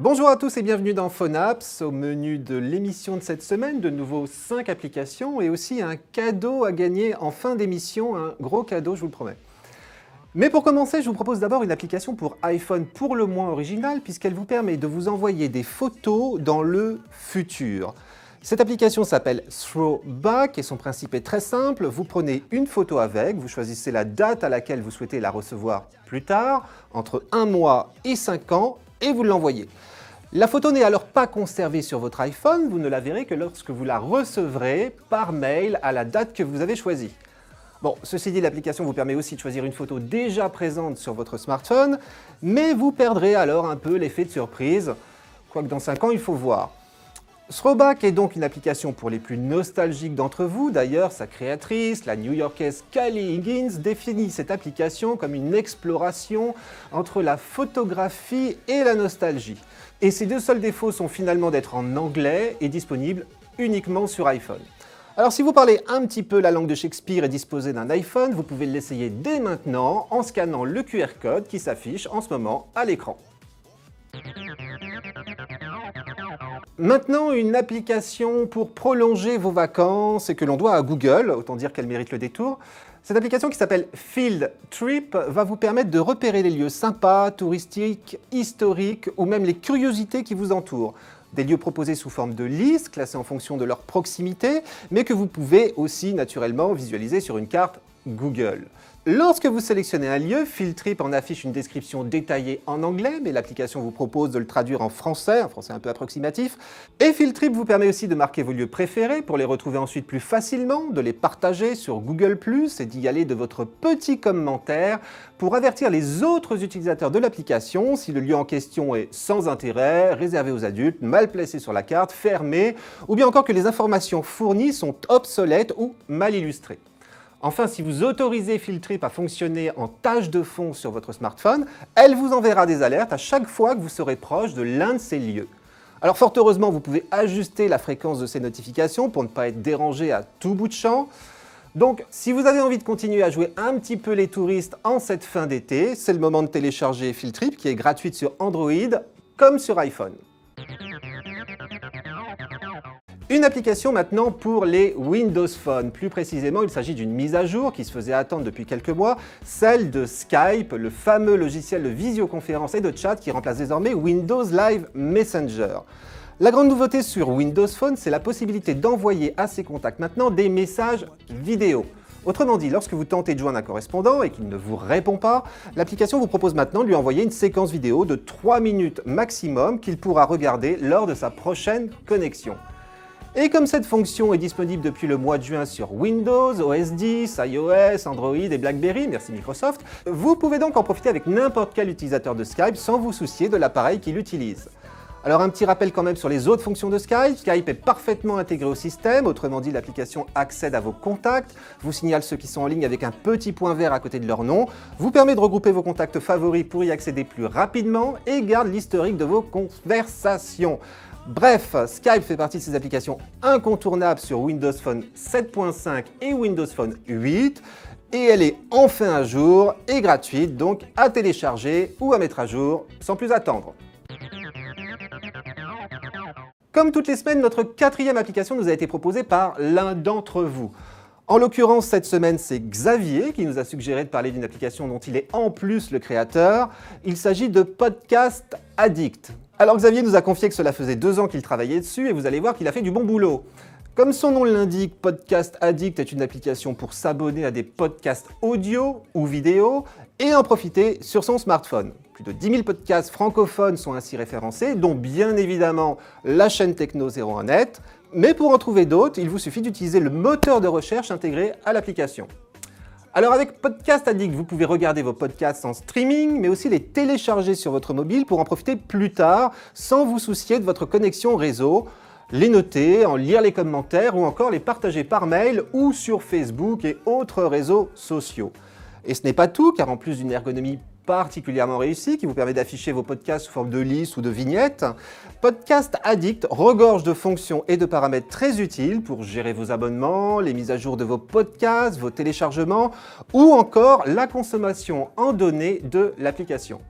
Bonjour à tous et bienvenue dans Phonaps. Au menu de l'émission de cette semaine, de nouveau 5 applications et aussi un cadeau à gagner en fin d'émission, un gros cadeau, je vous le promets. Mais pour commencer, je vous propose d'abord une application pour iPhone pour le moins originale puisqu'elle vous permet de vous envoyer des photos dans le futur. Cette application s'appelle Throwback et son principe est très simple. Vous prenez une photo avec, vous choisissez la date à laquelle vous souhaitez la recevoir plus tard, entre 1 mois et 5 ans, et vous l'envoyez. La photo n'est alors pas conservée sur votre iPhone, vous ne la verrez que lorsque vous la recevrez par mail à la date que vous avez choisie. Bon, ceci dit, l'application vous permet aussi de choisir une photo déjà présente sur votre smartphone, mais vous perdrez alors un peu l'effet de surprise, quoique dans 5 ans, il faut voir. Throwback est donc une application pour les plus nostalgiques d'entre vous. D'ailleurs, sa créatrice, la New-Yorkaise Callie Higgins, définit cette application comme une exploration entre la photographie et la nostalgie. Et ses deux seuls défauts sont finalement d'être en anglais et disponible uniquement sur iPhone. Alors si vous parlez un petit peu la langue de Shakespeare et disposez d'un iPhone, vous pouvez l'essayer dès maintenant en scannant le QR code qui s'affiche en ce moment à l'écran. Maintenant, une application pour prolonger vos vacances et que l'on doit à Google, autant dire qu'elle mérite le détour. Cette application qui s'appelle Field Trip va vous permettre de repérer les lieux sympas, touristiques, historiques ou même les curiosités qui vous entourent. Des lieux proposés sous forme de liste, classés en fonction de leur proximité, mais que vous pouvez aussi naturellement visualiser sur une carte Google. Lorsque vous sélectionnez un lieu, Field Trip en affiche une description détaillée en anglais, mais l'application vous propose de le traduire en français, un français un peu approximatif. Et Field Trip vous permet aussi de marquer vos lieux préférés pour les retrouver ensuite plus facilement, de les partager sur Google+, et d'y aller de votre petit commentaire pour avertir les autres utilisateurs de l'application si le lieu en question est sans intérêt, réservé aux adultes, mal placé sur la carte, fermé, ou bien encore que les informations fournies sont obsolètes ou mal illustrées. Enfin, si vous autorisez Field Trip à fonctionner en tâche de fond sur votre smartphone, elle vous enverra des alertes à chaque fois que vous serez proche de l'un de ces lieux. Alors fort heureusement, vous pouvez ajuster la fréquence de ces notifications pour ne pas être dérangé à tout bout de champ. Donc, si vous avez envie de continuer à jouer un petit peu les touristes en cette fin d'été, c'est le moment de télécharger Field Trip qui est gratuite sur Android comme sur iPhone. Une application maintenant pour les Windows Phone. Plus précisément, il s'agit d'une mise à jour qui se faisait attendre depuis quelques mois, celle de Skype, le fameux logiciel de visioconférence et de chat qui remplace désormais Windows Live Messenger. La grande nouveauté sur Windows Phone, c'est la possibilité d'envoyer à ses contacts maintenant des messages vidéo. Autrement dit, lorsque vous tentez de joindre un correspondant et qu'il ne vous répond pas, l'application vous propose maintenant de lui envoyer une séquence vidéo de 3 minutes maximum qu'il pourra regarder lors de sa prochaine connexion. Et comme cette fonction est disponible depuis le mois de juin sur Windows, OS X, iOS, Android et BlackBerry, merci Microsoft, vous pouvez donc en profiter avec n'importe quel utilisateur de Skype sans vous soucier de l'appareil qui l'utilise. Alors un petit rappel quand même sur les autres fonctions de Skype. Skype est parfaitement intégré au système, autrement dit l'application accède à vos contacts, vous signale ceux qui sont en ligne avec un petit point vert à côté de leur nom, vous permet de regrouper vos contacts favoris pour y accéder plus rapidement et garde l'historique de vos conversations. Bref, Skype fait partie de ces applications incontournables sur Windows Phone 7.5 et Windows Phone 8 et elle est enfin à jour et gratuite, donc à télécharger ou à mettre à jour sans plus attendre. Comme toutes les semaines, notre 4e application nous a été proposée par l'un d'entre vous. En l'occurrence, cette semaine, c'est Xavier qui nous a suggéré de parler d'une application dont il est en plus le créateur. Il s'agit de Podcast Addict. Alors Xavier nous a confié que cela faisait 2 ans qu'il travaillait dessus et vous allez voir qu'il a fait du bon boulot. Comme son nom l'indique, Podcast Addict est une application pour s'abonner à des podcasts audio ou vidéo et en profiter sur son smartphone. Plus de 10 000 podcasts francophones sont ainsi référencés, dont bien évidemment la chaîne Techno 01net. Mais pour en trouver d'autres, il vous suffit d'utiliser le moteur de recherche intégré à l'application. Alors avec Podcast Addict, vous pouvez regarder vos podcasts en streaming, mais aussi les télécharger sur votre mobile pour en profiter plus tard, sans vous soucier de votre connexion réseau, les noter, en lire les commentaires ou encore les partager par mail ou sur Facebook et autres réseaux sociaux. Et ce n'est pas tout, car en plus d'une ergonomie particulièrement réussi qui vous permet d'afficher vos podcasts sous forme de listes ou de vignettes, Podcast Addict regorge de fonctions et de paramètres très utiles pour gérer vos abonnements, les mises à jour de vos podcasts, vos téléchargements ou encore la consommation en données de l'application.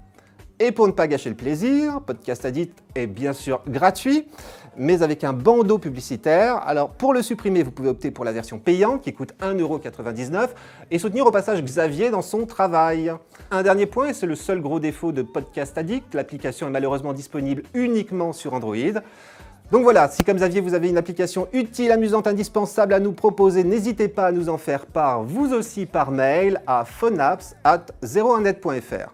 Et pour ne pas gâcher le plaisir, Podcast Addict est bien sûr gratuit, mais avec un bandeau publicitaire. Alors pour le supprimer, vous pouvez opter pour la version payante qui coûte 1,99 € et soutenir au passage Xavier dans son travail. Un dernier point, et c'est le seul gros défaut de Podcast Addict, l'application est malheureusement disponible uniquement sur Android. Donc voilà, si comme Xavier vous avez une application utile, amusante, indispensable à nous proposer, n'hésitez pas à nous en faire part, vous aussi par mail à phonaps@01net.fr.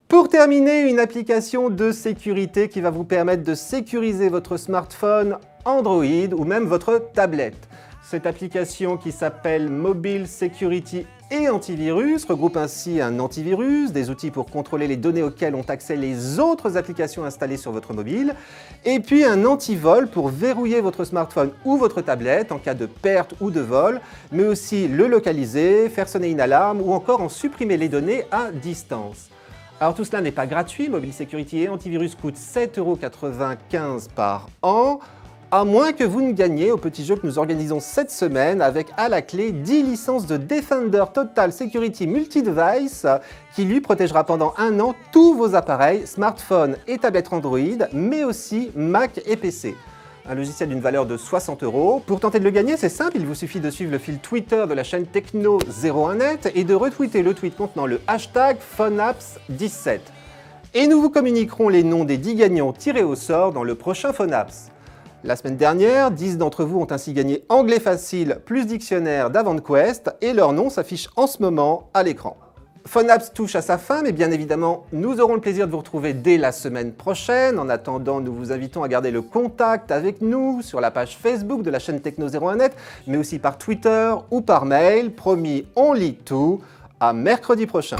Pour terminer, une application de sécurité qui va vous permettre de sécuriser votre smartphone Android ou même votre tablette. Cette application qui s'appelle Mobile Security et Antivirus regroupe ainsi un antivirus, des outils pour contrôler les données auxquelles ont accès les autres applications installées sur votre mobile, et puis un antivol pour verrouiller votre smartphone ou votre tablette en cas de perte ou de vol, mais aussi le localiser, faire sonner une alarme ou encore en supprimer les données à distance. Alors tout cela n'est pas gratuit, Mobile Security et Antivirus coûte 7,95 € par an, à moins que vous ne gagniez au petit jeu que nous organisons cette semaine avec à la clé 10 licences de Defender Total Security Multi-Device qui lui protégera pendant un an tous vos appareils, smartphones et tablettes Android, mais aussi Mac et PC. Un logiciel d'une valeur de 60 €. Pour tenter de le gagner, c'est simple, il vous suffit de suivre le fil Twitter de la chaîne Techno 01net et de retweeter le tweet contenant le hashtag Phonaps17. Et nous vous communiquerons les noms des 10 gagnants tirés au sort dans le prochain Phonaps. La semaine dernière, 10 d'entre vous ont ainsi gagné Anglais Facile plus Dictionnaire d'AvantQuest et leur nom s'affiche en ce moment à l'écran. Phonaps touche à sa fin, mais bien évidemment, nous aurons le plaisir de vous retrouver dès la semaine prochaine. En attendant, nous vous invitons à garder le contact avec nous sur la page Facebook de la chaîne Techno 01net, mais aussi par Twitter ou par mail. Promis, on lit tout. À mercredi prochain.